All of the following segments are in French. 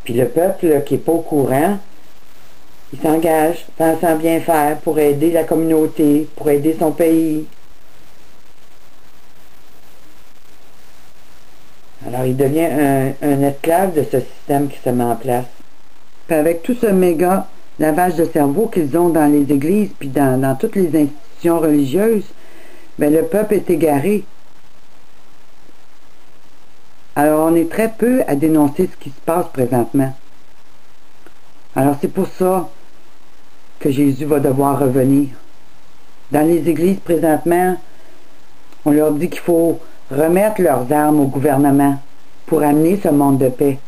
Puis le peuple là, qui n'est pas au courant, il s'engage, pensant bien faire pour aider la communauté, pour aider son pays. Alors il devient un esclave de ce système qui se met en place. Puis avec tout ce méga lavage de cerveau qu'ils ont dans les églises, puis dans toutes les institutions religieuses, bien, le peuple est égaré. Alors on est très peu à dénoncer ce qui se passe présentement. Alors c'est pour ça que Jésus va devoir revenir. Dans les églises présentement, on leur dit qu'il faut remettre leurs armes au gouvernement pour amener ce monde de paix.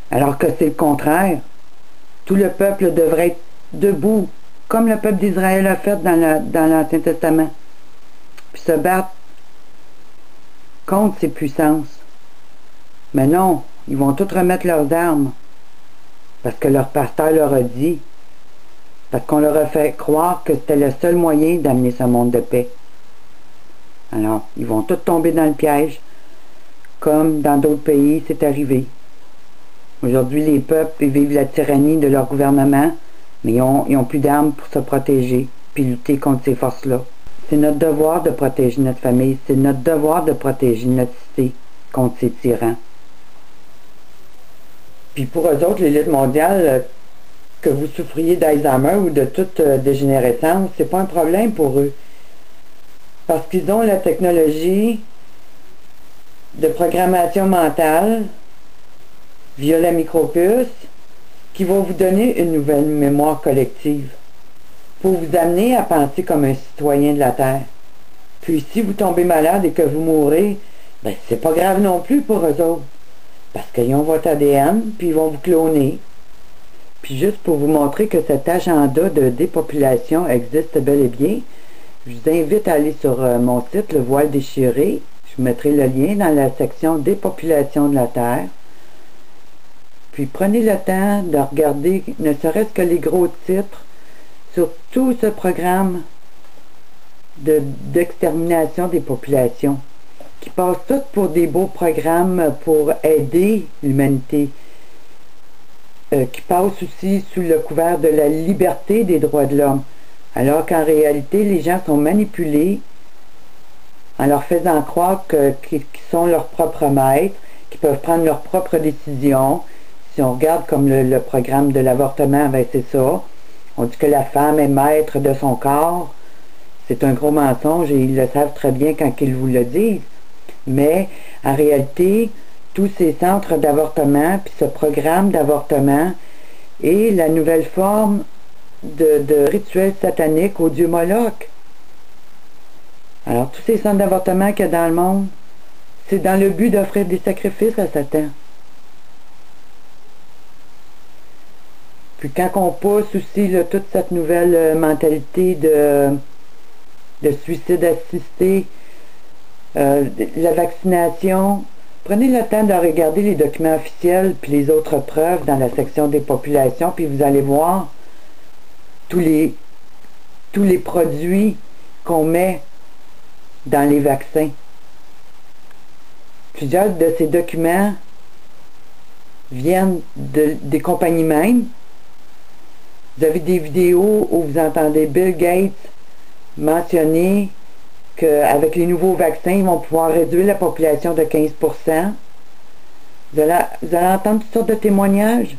Alors que c'est le contraire. Tout le peuple devrait être debout, comme le peuple d'Israël a fait dans l'Ancien Testament, puis se battre contre ces puissances. Mais non, ils vont tous remettre leurs armes, parce que leur pasteur leur a dit, parce qu'on leur a fait croire que c'était le seul moyen d'amener ce monde de paix. Alors, ils vont tous tomber dans le piège, comme dans d'autres pays, c'est arrivé. Aujourd'hui, les peuples vivent la tyrannie de leur gouvernement, mais ils ont plus d'armes pour se protéger, puis lutter contre ces forces-là. C'est notre devoir de protéger notre famille, c'est notre devoir de protéger notre cité contre ces tyrans. Puis pour eux autres, l'élite mondiale, que vous souffriez d'Alzheimer ou de toute dégénérescence, c'est pas un problème pour eux. Parce qu'ils ont la technologie de programmation mentale via la micropuce qui va vous donner une nouvelle mémoire collective pour vous amener à penser comme un citoyen de la Terre. Puis si vous tombez malade et que vous mourrez, ben c'est pas grave non plus pour eux autres. Parce qu'ils ont votre ADN, puis ils vont vous cloner. Puis juste pour vous montrer que cet agenda de dépopulation existe bel et bien, je vous invite à aller sur mon site, Le Voile Déchiré. Je vous mettrai le lien dans la section Dépopulation de la Terre. Puis prenez le temps de regarder ne serait-ce que les gros titres sur tout ce programme d'extermination des populations, qui passent tous pour des beaux programmes pour aider l'humanité, qui passent aussi sous le couvert de la liberté des droits de l'homme, alors qu'en réalité, les gens sont manipulés en leur faisant croire qu'ils sont leurs propres maîtres, qu'ils peuvent prendre leurs propres décisions. Si on regarde comme le programme de l'avortement, ben c'est ça. On dit que la femme est maître de son corps. C'est un gros mensonge et ils le savent très bien quand ils vous le disent. Mais en réalité, tous ces centres d'avortement, puis ce programme d'avortement est la nouvelle forme de rituel satanique au dieu Moloch. Alors tous ces centres d'avortement qu'il y a dans le monde, c'est dans le but d'offrir des sacrifices à Satan. Puis quand on pousse aussi là, toute cette nouvelle mentalité de suicide assisté, la vaccination, prenez le temps de regarder les documents officiels puis les autres preuves dans la section des populations, puis vous allez voir tous les produits qu'on met dans les vaccins. Plusieurs de ces documents viennent des compagnies mêmes. Vous avez des vidéos où vous entendez Bill Gates mentionner qu'avec les nouveaux vaccins, ils vont pouvoir réduire la population de 15%. Vous allez entendre toutes sortes de témoignages.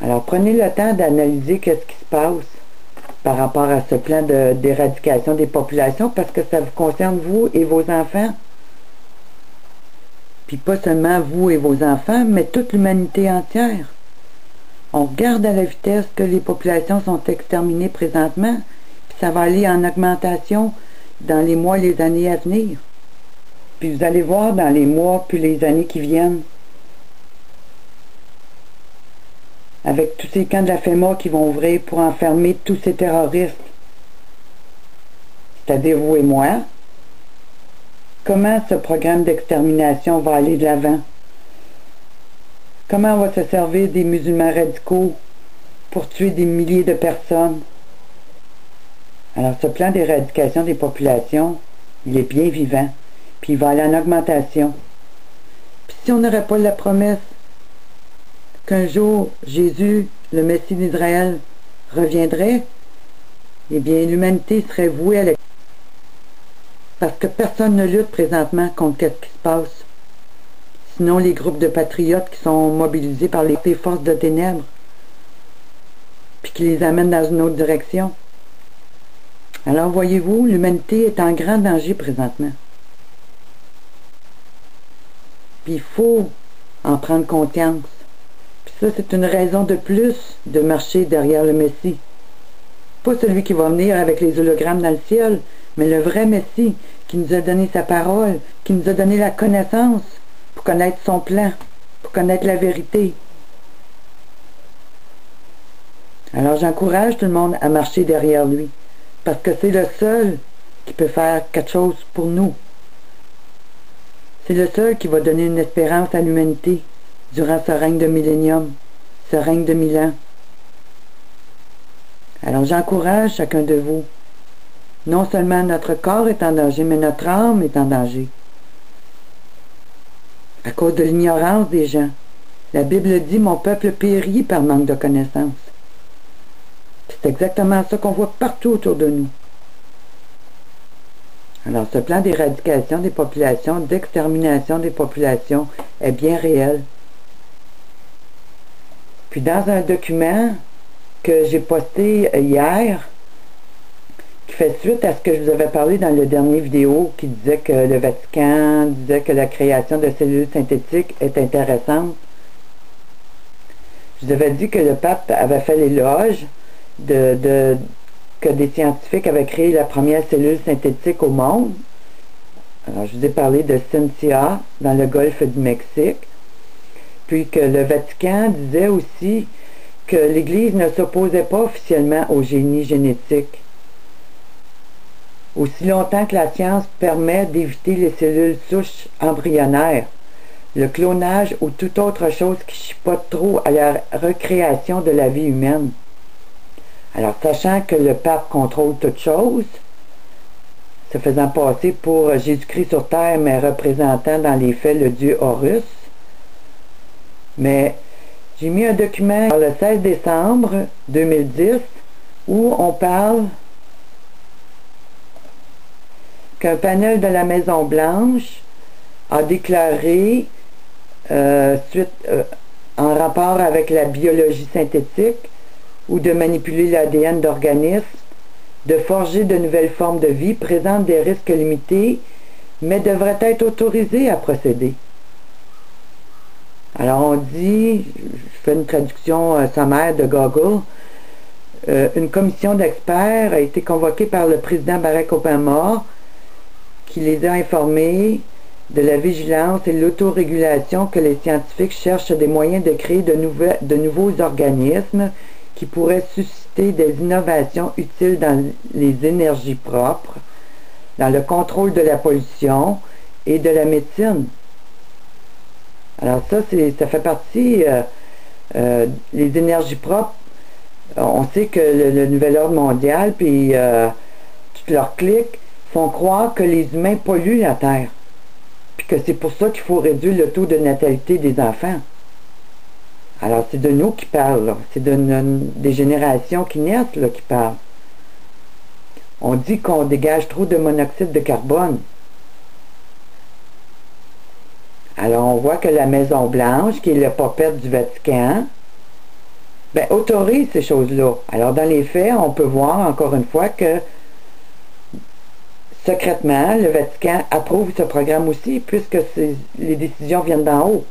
Alors prenez le temps d'analyser qu'est-ce qui se passe par rapport à ce plan d'éradication des populations, parce que ça vous concerne vous et vos enfants. Puis pas seulement vous et vos enfants, mais toute l'humanité entière. On regarde à la vitesse que les populations sont exterminées présentement, puis ça va aller en augmentation dans les mois et les années à venir. Puis vous allez voir dans les mois puis les années qui viennent, avec tous ces camps de la FEMA qui vont ouvrir pour enfermer tous ces terroristes, c'est-à-dire vous et moi, comment ce programme d'extermination va aller de l'avant? Comment on va se servir des musulmans radicaux pour tuer des milliers de personnes? Alors ce plan d'éradication des populations, il est bien vivant, puis il va aller en augmentation. Puis si on n'aurait pas la promesse qu'un jour Jésus, le Messie d'Israël, reviendrait, eh bien l'humanité serait vouée à l'extinction. Parce que personne ne lutte présentement contre ce qui se passe. Sinon les groupes de patriotes qui sont mobilisés par les forces de ténèbres, puis qui les amènent dans une autre direction. Alors voyez-vous, l'humanité est en grand danger présentement. Puis il faut en prendre conscience. Puis ça, c'est une raison de plus de marcher derrière le Messie. Pas celui qui va venir avec les hologrammes dans le ciel, mais le vrai Messie qui nous a donné sa parole, qui nous a donné la connaissance pour connaître son plan, pour connaître la vérité. Alors j'encourage tout le monde à marcher derrière lui, parce que c'est le seul qui peut faire quelque chose pour nous. C'est le seul qui va donner une espérance à l'humanité durant ce règne de millénium, ce règne de 1000 ans. Alors j'encourage chacun de vous. Non seulement notre corps est en danger, mais notre âme est en danger. À cause de l'ignorance des gens. La Bible dit « Mon peuple périt par manque de connaissance ». C'est exactement ça qu'on voit partout autour de nous. Alors ce plan d'éradication des populations, d'extermination des populations est bien réel. Puis dans un document que j'ai posté hier, qui fait suite à ce que je vous avais parlé dans le dernier vidéo, qui disait que le Vatican disait que la création de cellules synthétiques est intéressante. Je vous avais dit que le pape avait fait l'éloge que des scientifiques avaient créé la première cellule synthétique au monde. Alors, je vous ai parlé de Cynthia dans le golfe du Mexique. Puis que le Vatican disait aussi que l'Église ne s'opposait pas officiellement au génie génétique. Aussi longtemps que la science permet d'éviter les cellules souches embryonnaires, le clonage ou toute autre chose qui chipote trop à la recréation de la vie humaine. Alors, sachant que le pape contrôle toute chose, se faisant passer pour Jésus-Christ sur terre, mais représentant dans les faits le dieu Horus, mais j'ai mis un document le 16 décembre 2010 où on parle qu'un panel de la Maison-Blanche a déclaré, en rapport avec la biologie synthétique, ou de manipuler l'ADN d'organismes, de forger de nouvelles formes de vie, présentent des risques limités, mais devraient être autorisés à procéder. Alors on dit, je fais une traduction sommaire de Google, une commission d'experts a été convoquée par le président Barack Obama, qui les a informés de la vigilance et de l'autorégulation que les scientifiques cherchent des moyens de créer de nouveaux organismes qui pourraient susciter des innovations utiles dans les énergies propres, dans le contrôle de la pollution et de la médecine. Alors ça fait partie, les énergies propres, on sait que le Nouvel Ordre mondial, puis toutes leurs cliques, font croire que les humains polluent la Terre, puis que c'est pour ça qu'il faut réduire le taux de natalité des enfants. Alors, c'est de nous qui parlent, c'est des générations qui naissent là, qui parlent. On dit qu'on dégage trop de monoxyde de carbone. Alors, on voit que la Maison-Blanche, qui est le papette du Vatican, ben, autorise ces choses-là. Alors, dans les faits, on peut voir, encore une fois, que secrètement, le Vatican approuve ce programme aussi, puisque les décisions viennent d'en haut.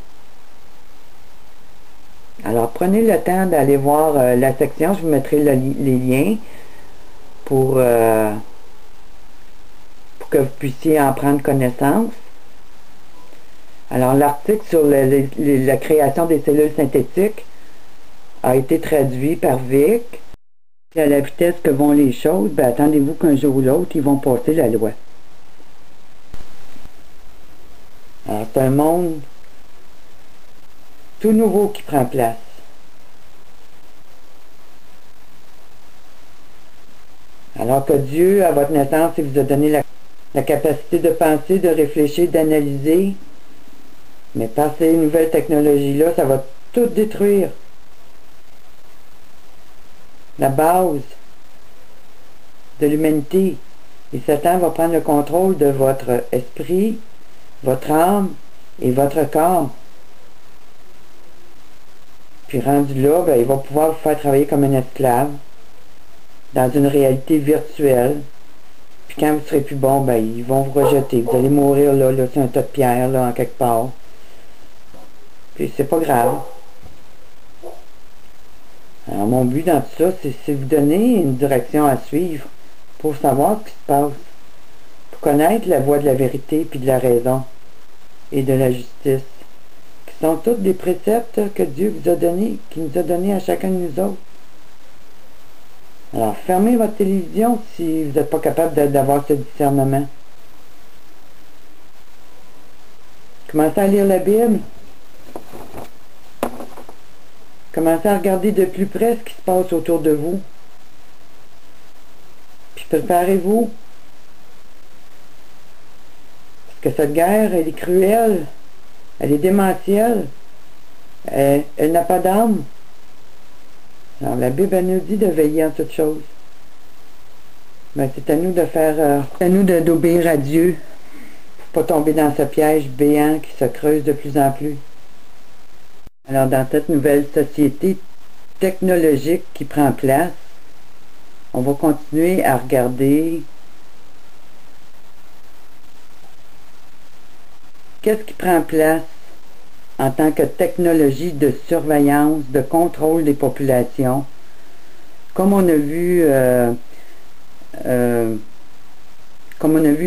Alors, prenez le temps d'aller voir la section. Je vous mettrai les liens pour que vous puissiez en prendre connaissance. Alors, l'article sur la création des cellules synthétiques a été traduit par Vic. À la vitesse que vont les choses, ben, attendez-vous qu'un jour ou l'autre, ils vont passer la loi. Alors, c'est un monde tout nouveau qui prend place. Alors que Dieu, à votre naissance, il vous a donné la capacité de penser, de réfléchir, d'analyser, mais par ces nouvelles technologies-là, ça va tout détruire. La base de l'humanité. Et Satan va prendre le contrôle de votre esprit, votre âme et votre corps. Puis rendu là, ben, il va pouvoir vous faire travailler comme un esclave dans une réalité virtuelle. Puis quand vous ne serez plus bon, ben, ils vont vous rejeter. Vous allez mourir là sur un tas de pierres, là, en quelque part. Puis c'est pas grave. Alors mon but dans tout ça, c'est vous donner une direction à suivre pour savoir ce qui se passe. Pour connaître la voie de la vérité puis de la raison et de la justice. Qui sont tous des préceptes que Dieu vous a donnés, qui nous a donnés à chacun de nous autres. Alors, fermez votre télévision si vous n'êtes pas capable d'avoir ce discernement. Commencez à lire la Bible. Commencez à regarder de plus près ce qui se passe autour de vous. Puis préparez-vous. Parce que cette guerre, elle est cruelle. Elle est démentielle. Elle n'a pas d'âme. Alors, la Bible, elle nous dit de veiller en toutes choses. Mais c'est à nous de faire, c'est à nous d'obéir à Dieu pour pas tomber dans ce piège béant qui se creuse de plus en plus. Alors, dans cette nouvelle société technologique qui prend place, on va continuer à regarder qu'est-ce qui prend place en tant que technologie de surveillance, de contrôle des populations. Comme on a vu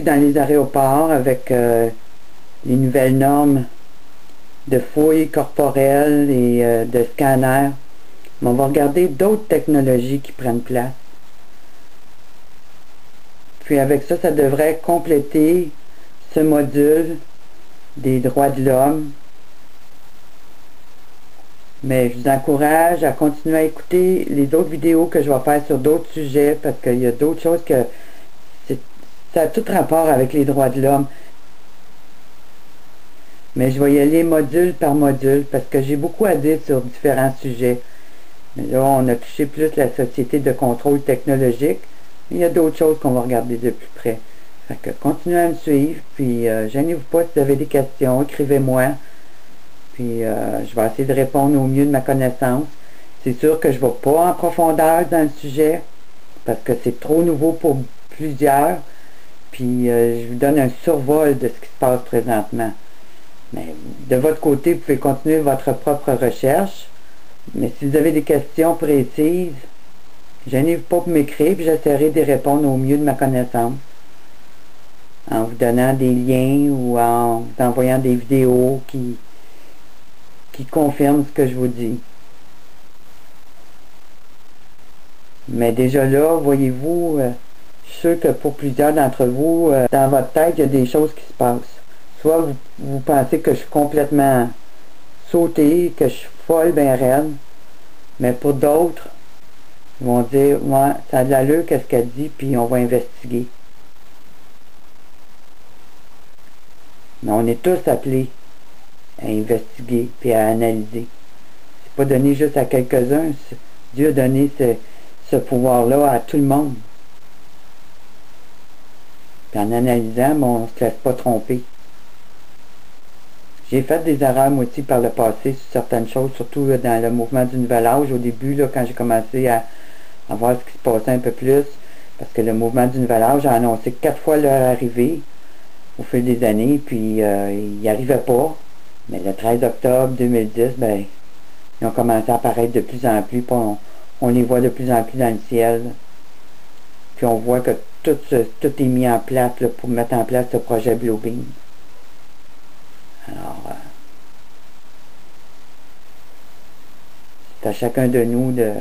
dans les aéroports avec les nouvelles normes de fouilles corporelles et de scanners. Mais on va regarder d'autres technologies qui prennent place. Puis avec ça, ça devrait compléter ce module des droits de l'homme. Mais je vous encourage à continuer à écouter les autres vidéos que je vais faire sur d'autres sujets parce qu'il y a d'autres choses que ça a tout rapport avec les droits de l'homme. Mais je vais y aller module par module parce que j'ai beaucoup à dire sur différents sujets. Mais là, on a touché plus la société de contrôle technologique. Il y a d'autres choses qu'on va regarder de plus près. Fait que continuez à me suivre, puis gênez-vous pas si vous avez des questions, écrivez-moi. Puis je vais essayer de répondre au mieux de ma connaissance. C'est sûr que je ne vais pas en profondeur dans le sujet, parce que c'est trop nouveau pour plusieurs. Puis je vous donne un survol de ce qui se passe présentement. Mais de votre côté, vous pouvez continuer votre propre recherche. Mais si vous avez des questions précises, gênez-vous pas pour m'écrire, puis j'essaierai de répondre au mieux de ma connaissance. En vous donnant des liens ou en vous envoyant des vidéos qui confirment ce que je vous dis. Mais déjà là, voyez-vous, je suis sûr que pour plusieurs d'entre vous, dans votre tête, il y a des choses qui se passent. Soit vous pensez que je suis complètement sauté, que je suis folle, ben raide. Mais pour d'autres, ils vont dire, ouais, ça a de l'allure, qu'est-ce qu'elle dit, puis on va investiguer. Mais on est tous appelés à investiguer puis à analyser. C'est pas donné juste à quelques-uns. Dieu a donné ce pouvoir-là à tout le monde. Puis en analysant, on ne se laisse pas tromper. J'ai fait des erreurs, moi aussi, par le passé sur certaines choses, surtout là, dans le mouvement du Nouvel Âge, au début, là, quand j'ai commencé à voir ce qui se passait un peu plus, parce que le mouvement du Nouvel Âge a annoncé 4 fois leur arrivée au fil des années, puis il n'y arrivait pas. Mais le 13 octobre 2010, ben, ils ont commencé à apparaître de plus en plus, puis on les voit de plus en plus dans le ciel. Puis on voit que tout est mis en place là, pour mettre en place ce projet Bluebeam. Alors, c'est à chacun de nous de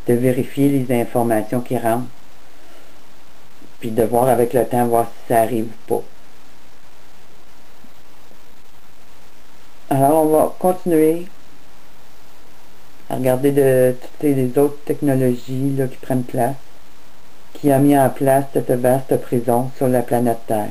vérifier les informations qui rentrent, puis de voir avec le temps, voir si ça arrive ou pas. Alors, on va continuer à regarder de toutes les autres technologies là, qui prennent place, qui a mis en place cette vaste prison sur la planète Terre.